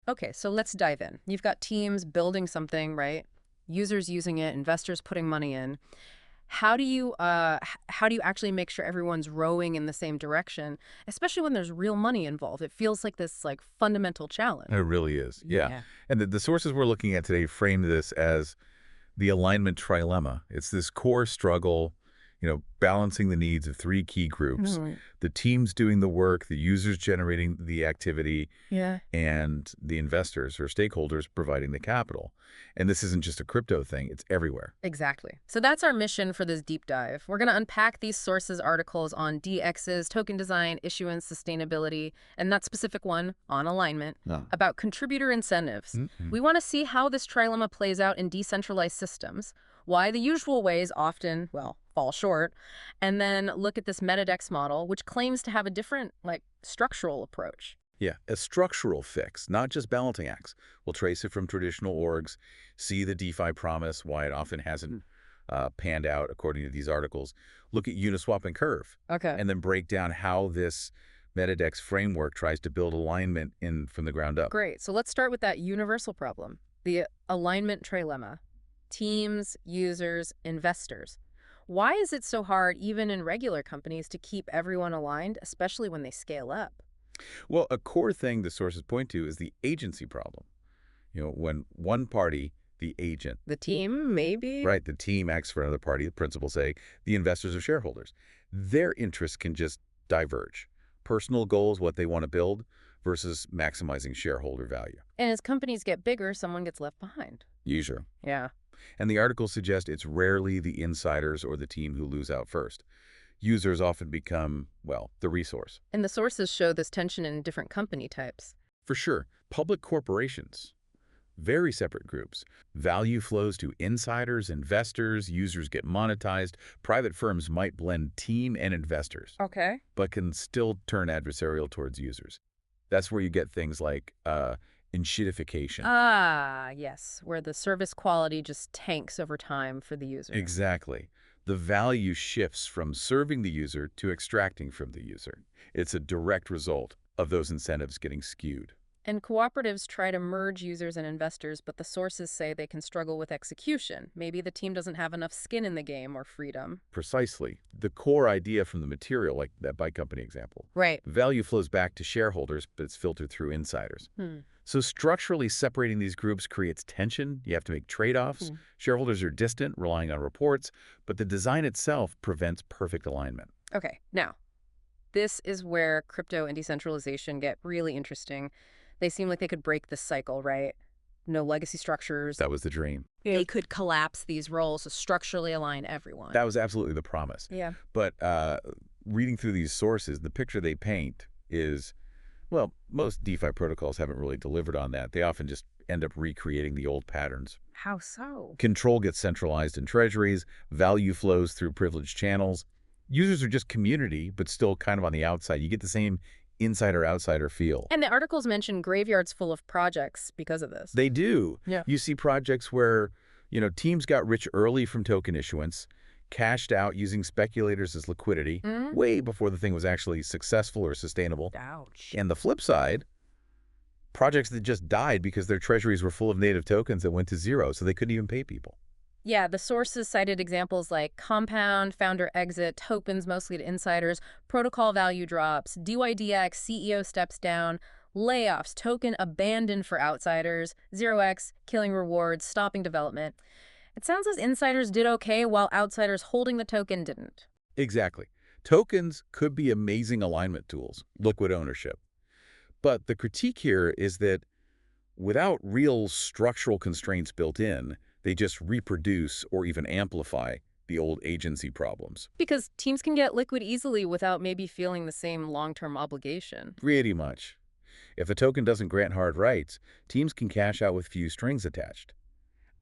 Okay, so let's dive in. You've got teams building something, right? Users using it, investors putting money in. How do you actually make sure everyone's rowing in the same direction, especially when there's real money involved? It feels like this fundamental It challenge. really is, yeah. Yeah. And the sources we're looking at today frame this as the alignment trilemma. It's this core struggle, balancing the needs of three key groups, Mhm. the teams doing the work, the users generating the activity, Yeah. and the investors or stakeholders providing the capital. And this isn't just a crypto thing, it's everywhere. Exactly. So that's our mission for this deep dive. We're going to unpack these sources articles on DXs, token design, issuance, sustainability, and that specific one on alignment, No. about contributor incentives. Mm-mm. We want to see how this trilemma plays out in decentralized systems, why the usual ways often, well, fall short, and then look at this MetaDEX model, which claims to have a different, structural approach. Yeah, a structural fix, not just balancing acts. We'll trace it from traditional orgs, see the DeFi promise, why it often hasn't panned out according to these articles. Look at Uniswap and Curve, Okay. and then break down how this MetaDEX framework tries to build alignment in from the ground up. Great. So let's start with that universal problem, the alignment trilemma. Teams, users, investors. Why is it so hard, even in regular companies, to keep everyone aligned, especially when they scale up? Well, a core thing the sources point to is the agency problem. When one party, the agent, The team, maybe? right, the team acts for another party, the principal say, the investors or shareholders, their interests can just diverge. Personal goals, what they want to build, versus maximizing shareholder value. And as companies get bigger, someone gets left behind. Usually. Yeah. And the articles suggest it's rarely the insiders or the team who lose out first. Users often become, well, the resource. And the sources show this tension in different company types. For sure, public corporations, very separate groups. Value flows to insiders, investors, users get monetized. Private firms might blend team and investors, Okay. but can still turn adversarial towards users. That's where you get things like enshittification. Ah, yes, where the service quality just tanks over time for the user. Exactly. The value shifts from serving the user to extracting from the user. It's a direct result of those incentives getting skewed. And cooperatives try to merge users and investors, but the sources say they can struggle with execution. Maybe the team doesn't have enough skin in the game or freedom. Precisely. The core idea from the material, like that bike company example. Right. Value flows back to shareholders, but it's filtered through insiders. Hmm. So structurally separating these groups creates tension. You have to make trade-offs. Hmm. Shareholders are distant, relying on reports, but the design itself prevents perfect alignment. Okay, now, this is where crypto and decentralization get really interesting. They seem like they could break this cycle, right? No legacy structures. That was the dream. They could collapse these roles to structurally align everyone. That was absolutely the promise. Yeah. But reading through these sources, the picture they paint is, well, most DeFi protocols haven't really delivered on that. They often just end up recreating the old patterns. How so? Control gets centralized in treasuries, value flows through privileged channels. Users are just community, but still kind of on the outside. You get the same insider-outsider feel. And the articles mention graveyards full of projects because of this. They do. Yeah. You see projects where, teams got rich early from token issuance, cashed out using speculators as liquidity, Mhm. way before the thing was actually successful or sustainable. Ouch. And the flip side, projects that just died because their treasuries were full of native tokens that went to zero, so they couldn't even pay people. Yeah, the sources cited examples like Compound, founder exit, tokens mostly to insiders, protocol value drops, DYDX, CEO steps down, layoffs, token abandoned for outsiders, 0x, killing rewards, stopping development. It sounds as insiders did okay while outsiders holding the token didn't. Exactly. Tokens could be amazing alignment tools, liquid ownership. But the critique here is that without real structural constraints built in, they just reproduce or even amplify the old agency problems. Because teams can get liquid easily without maybe feeling the same long-term obligation. Pretty much. If the token doesn't grant hard rights, teams can cash out with few strings attached.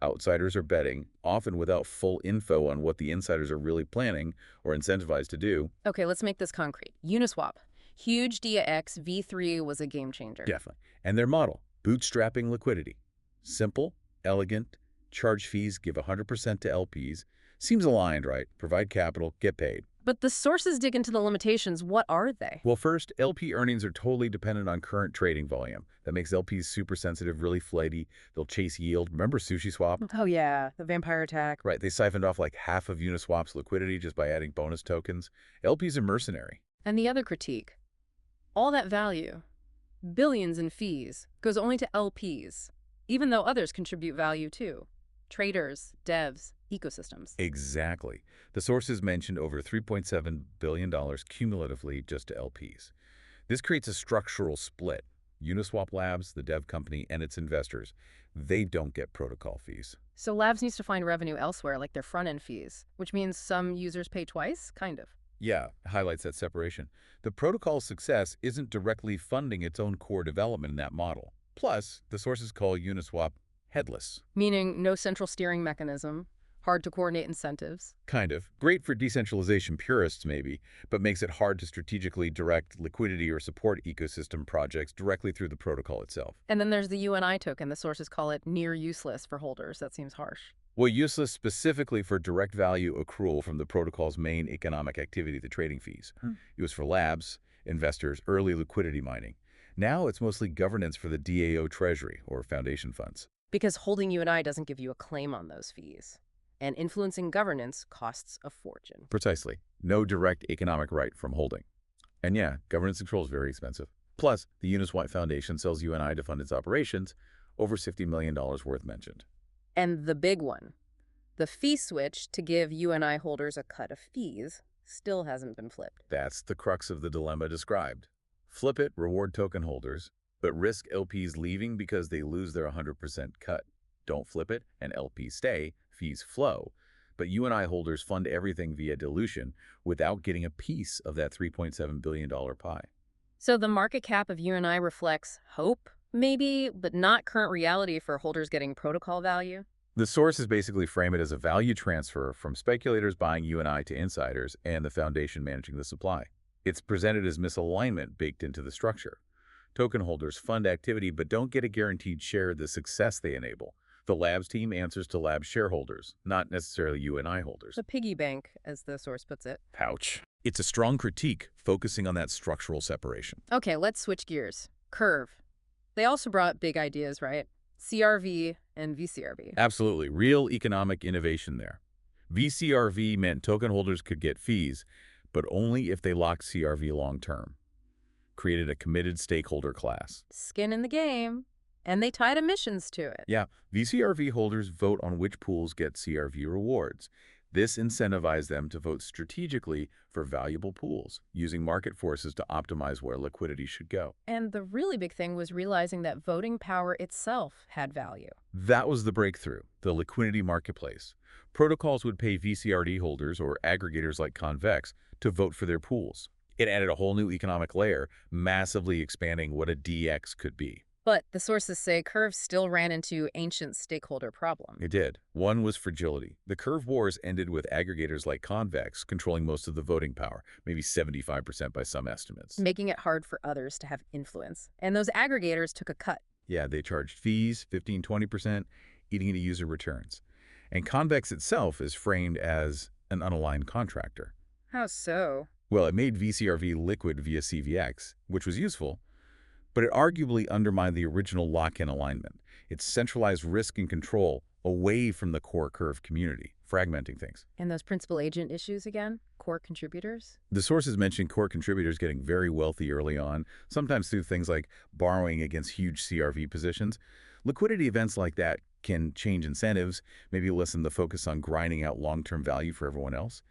Outsiders are betting, often without full info on what the insiders are really planning or incentivized to do. Okay, let's make this concrete. Uniswap. Huge DAX V3 was a game changer. Definitely. And their model, bootstrapping liquidity. Simple, elegant, charge fees, give 100% to LPs. Seems aligned, right? Provide capital, get paid. But the sources dig into the limitations. What are they? Well, first, LP earnings are totally dependent on current trading volume. That makes LPs super sensitive, really flighty. They'll chase yield. Remember Sushi Swap? Oh, yeah, the vampire attack. Right, they siphoned off like half of Uniswap's liquidity just by adding bonus tokens. LPs are mercenary. And the other critique, all that value, billions in fees, goes only to LPs, even though others contribute value too. Traders, devs, ecosystems. Exactly. The sources mentioned over $3.7 billion cumulatively just to LPs. This creates a structural split. Uniswap Labs, the dev company, and its investors, they don't get protocol fees. So Labs needs to find revenue elsewhere, like their front-end fees, which means some users pay twice, kind of. Yeah, highlights that separation. The protocol's success isn't directly funding its own core development in that model. Plus, the sources call Uniswap headless. Meaning no central steering mechanism, hard to coordinate incentives. Kind of. Great for decentralization purists, maybe, but makes it hard to strategically direct liquidity or support ecosystem projects directly through the protocol itself. And then there's the UNI token. The sources call it near useless for holders. That seems harsh. Well, useless specifically for direct value accrual from the protocol's main economic activity, the trading fees. It was for labs, investors, early liquidity mining. Now it's mostly governance for the DAO treasury, or foundation funds. Because holding UNI doesn't give you a claim on those fees. And influencing governance costs a fortune. Precisely. No direct economic right from holding. And yeah, governance control is very expensive. Plus, the Uniswap Foundation sells UNI to fund its operations, over $50 million worth mentioned. And the big one, the fee switch to give UNI holders a cut of fees, still hasn't been flipped. That's the crux of the dilemma described. Flip it, reward token holders, but risk LPs leaving because they lose their 100% cut. Don't flip it, and LPs stay, fees flow. But UNI holders fund everything via dilution without getting a piece of that $3.7 billion pie. So the market cap of UNI reflects hope, maybe, but not current reality for holders getting protocol value? The sources basically frame it as a value transfer from speculators buying UNI to insiders and the foundation managing the supply. It's presented as misalignment baked into the structure. Token holders fund activity but don't get a guaranteed share of the success they enable. The labs team answers to lab shareholders, not necessarily UNI holders. The piggy bank, as the source puts it. Ouch. It's a strong critique focusing on that structural separation. Okay, let's switch gears. Curve. They also brought big ideas, right? CRV and VCRV. Absolutely. Real economic innovation there. VCRV meant token holders could get fees, but only if they locked CRV long-term. Created a committed stakeholder class. Skin in the game. And they tied emissions to it. Yeah, VCRV holders vote on which pools get CRV rewards. This incentivized them to vote strategically for valuable pools, using market forces to optimize where liquidity should go. And the really big thing was realizing that voting power itself had value. That was the breakthrough, the liquidity marketplace. Protocols would pay VCRD holders or aggregators like Convex to vote for their pools. It added a whole new economic layer, massively expanding what a DX could be. But the sources say Curve still ran into ancient stakeholder problems. It did. One was fragility. The Curve wars ended with aggregators like Convex controlling most of the voting power, maybe 75% by some estimates. Making it hard for others to have influence. And those aggregators took a cut. Yeah, they charged fees, 15–20%, eating into user returns. And Convex itself is framed as an unaligned contractor. How so? Well, it made VCRV liquid via CVX, which was useful, but it arguably undermined the original lock-in alignment. It centralized risk and control away from the core Curve community, fragmenting things. And those principal agent issues again? Core contributors? The sources mention core contributors getting very wealthy early on, sometimes through things like borrowing against huge CRV positions. Liquidity events like that can change incentives, maybe lessen the focus on grinding out long-term value for everyone else.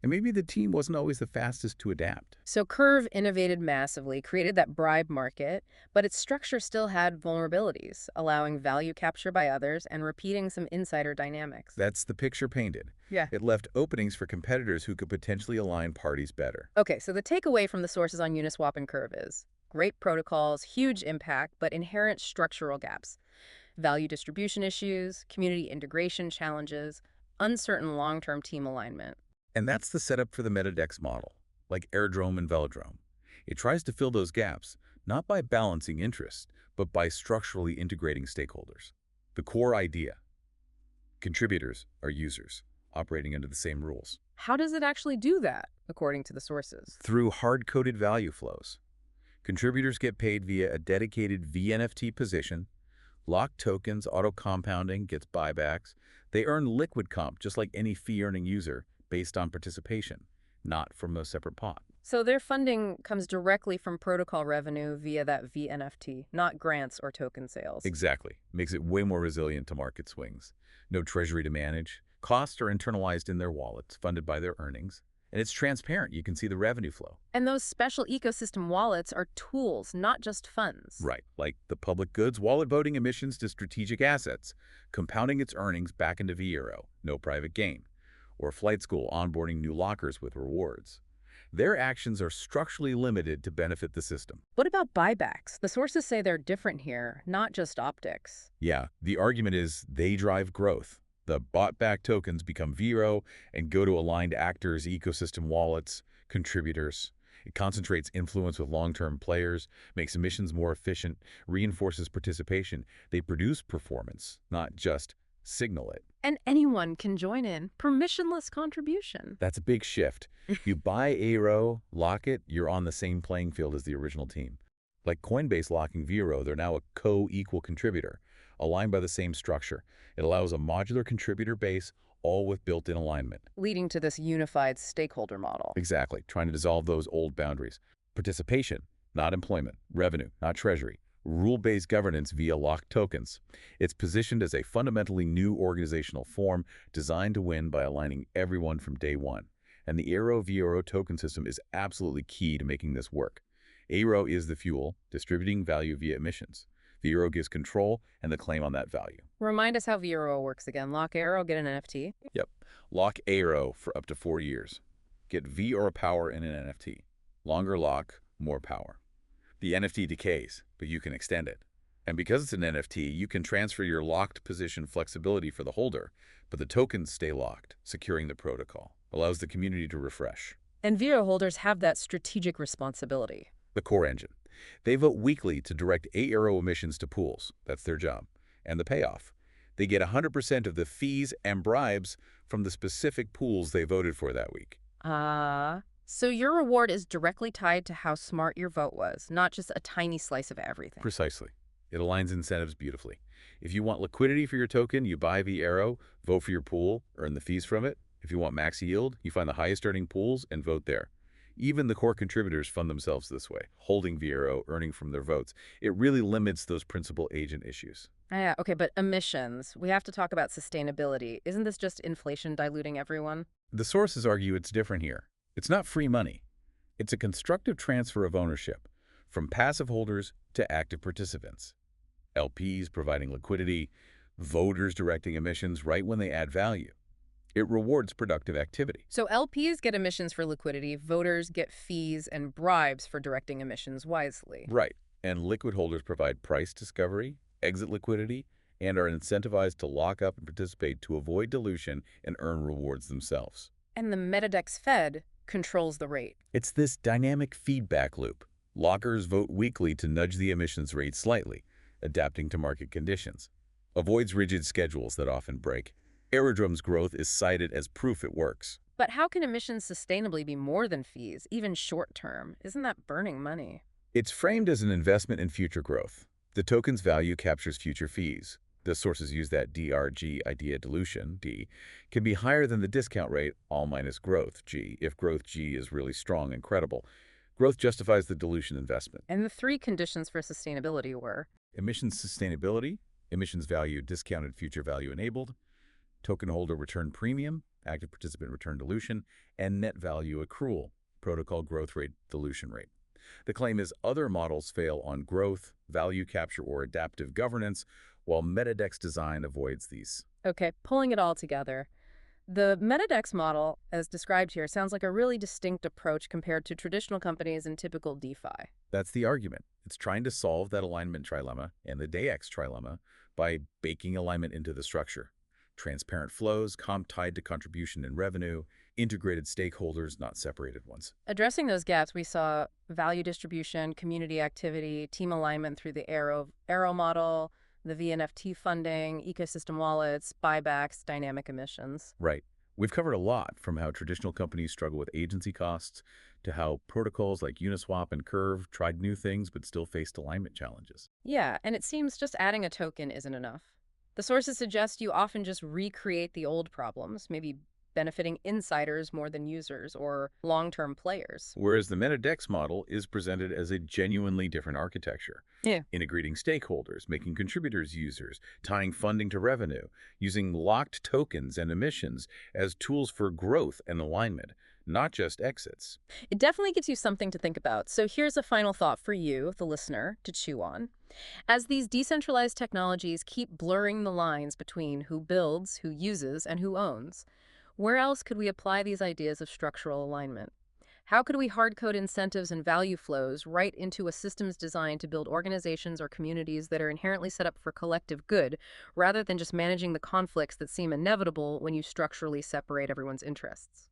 And maybe the team wasn't always the fastest to adapt. So Curve innovated massively, created that bribe market, but its structure still had vulnerabilities, allowing value capture by others and repeating some insider dynamics. That's the picture painted. Yeah. It left openings for competitors who could potentially align parties better. Okay, so the takeaway from the sources on Uniswap and Curve is great protocols, huge impact, but inherent structural gaps. Value distribution issues, community integration challenges, uncertain long-term team alignment. And that's the setup for the MetaDEX model, like Airdrome and Velodrome. It tries to fill those gaps, not by balancing interests, but by structurally integrating stakeholders. The core idea: contributors are users, operating under the same rules. How does it actually do that, according to the sources? Through hard-coded value flows. Contributors get paid via a dedicated VNFT position. Locked tokens, auto-compounding gets buybacks. They earn liquid comp, just like any fee-earning user, based on participation, not from a separate pot. So their funding comes directly from protocol revenue via that VNFT, not grants or token sales. Exactly. Makes it way more resilient to market swings. No treasury to manage. Costs are internalized in their wallets, funded by their earnings. And it's transparent. You can see the revenue flow. And those special ecosystem wallets are tools, not just funds. Right, like the public goods wallet voting emissions to strategic assets, compounding its earnings back into Vero, no private gain. Or Flight School onboarding new lockers with rewards. Their actions are structurally limited to benefit the system. What about buybacks? The sources say they're different here, not just optics. Yeah, the argument is they drive growth. The bought-back tokens become Vero and go to aligned actors, ecosystem wallets, contributors. It concentrates influence with long-term players, makes emissions more efficient, reinforces participation. They produce performance, not just signal it. And anyone can join in. Permissionless contribution. That's a big shift. You buy Aero, lock it, you're on the same playing field as the original team. Like Coinbase locking Vero, they're now a co-equal contributor, aligned by the same structure. It allows a modular contributor base, all with built-in alignment. Leading to this unified stakeholder model. Exactly, trying to dissolve those old boundaries. Participation, not employment. Revenue, not treasury. Rule-based governance via locked tokens. It's positioned as a fundamentally new organizational form designed to win by aligning everyone from day one. And the Aero Vero token system is absolutely key to making this work. Aero is the fuel, distributing value via emissions. Vero gives control and the claim on that value. Remind us how Vero works again. Lock Aero, get an NFT. Yep. Lock Aero for up to 4 years. Get Vero power in an NFT. Longer lock, more power. The NFT decays, but you can extend it. And because it's an NFT, you can transfer your locked position flexibility for the holder, but the tokens stay locked, securing the protocol. Allows the community to refresh. And Vero holders have that strategic responsibility. The core engine. They vote weekly to direct Aero emissions to pools. That's their job. And the payoff. They get 100% of the fees and bribes from the specific pools they voted for that week. So your reward is directly tied to how smart your vote was, not just a tiny slice of everything. Precisely. It aligns incentives beautifully. If you want liquidity for your token, you buy Vero, vote for your pool, earn the fees from it. If you want max yield, you find the highest earning pools and vote there. Even the core contributors fund themselves this way, holding Vero, earning from their votes. It really limits those principal agent issues. Yeah, okay, but emissions. We have to talk about sustainability. Isn't this just inflation diluting everyone? The sources argue it's different here. It's not free money. It's a constructive transfer of ownership from passive holders to active participants. LPs providing liquidity, voters directing emissions right when they add value. It rewards productive activity. So LPs get emissions for liquidity, voters get fees and bribes for directing emissions wisely. Right. And liquid holders provide price discovery, exit liquidity, and are incentivized to lock up and participate to avoid dilution and earn rewards themselves. And the MetaDEX Fed controls the rate. It's this dynamic feedback loop. Lockers vote weekly to nudge the emissions rate slightly, adapting to market conditions. Avoids rigid schedules that often break. Aerodrome's growth is cited as proof it works. But how can emissions sustainably be more than fees, even short-term? Isn't that burning money? It's framed as an investment in future growth. The token's value captures future fees. The sources use that DRG idea dilution, D, can be higher than the discount rate, all minus growth, G, if growth G is really strong and credible. Growth justifies the dilution investment. And the three conditions for sustainability were Emissions sustainability, emissions value discounted future value enabled, token holder return premium, active participant return dilution, and net value accrual, protocol growth rate dilution rate. The claim is other models fail on growth, value capture, or adaptive governance, while MetaDEX design avoids these. Okay, pulling it all together. The MetaDEX model, as described here, sounds like a really distinct approach compared to traditional companies and typical DeFi. That's the argument. It's trying to solve that alignment trilemma and the DEX trilemma by baking alignment into the structure. Transparent flows, comp tied to contribution and revenue, integrated stakeholders, not separated ones. Addressing those gaps, we saw value distribution, community activity, team alignment through the Aero model, the VNFT funding, ecosystem wallets, buybacks, dynamic emissions. Right. We've covered a lot, from how traditional companies struggle with agency costs to how protocols like Uniswap and Curve tried new things but still faced alignment challenges. Yeah, and it seems just adding a token isn't enough. The sources suggest you often just recreate the old problems, maybe benefiting insiders more than users or long-term players. Whereas the MetaDEX model is presented as a genuinely different architecture, Yeah. integrating stakeholders, making contributors users, tying funding to revenue, using locked tokens and emissions as tools for growth and alignment, not just exits. It definitely gives you something to think about. So here's a final thought for you, the listener, to chew on. As these decentralized technologies keep blurring the lines between who builds, who uses, and who owns, where else could we apply these ideas of structural alignment? How could we hard-code incentives and value flows right into a systems designed to build organizations or communities that are inherently set up for collective good, rather than just managing the conflicts that seem inevitable when you structurally separate everyone's interests?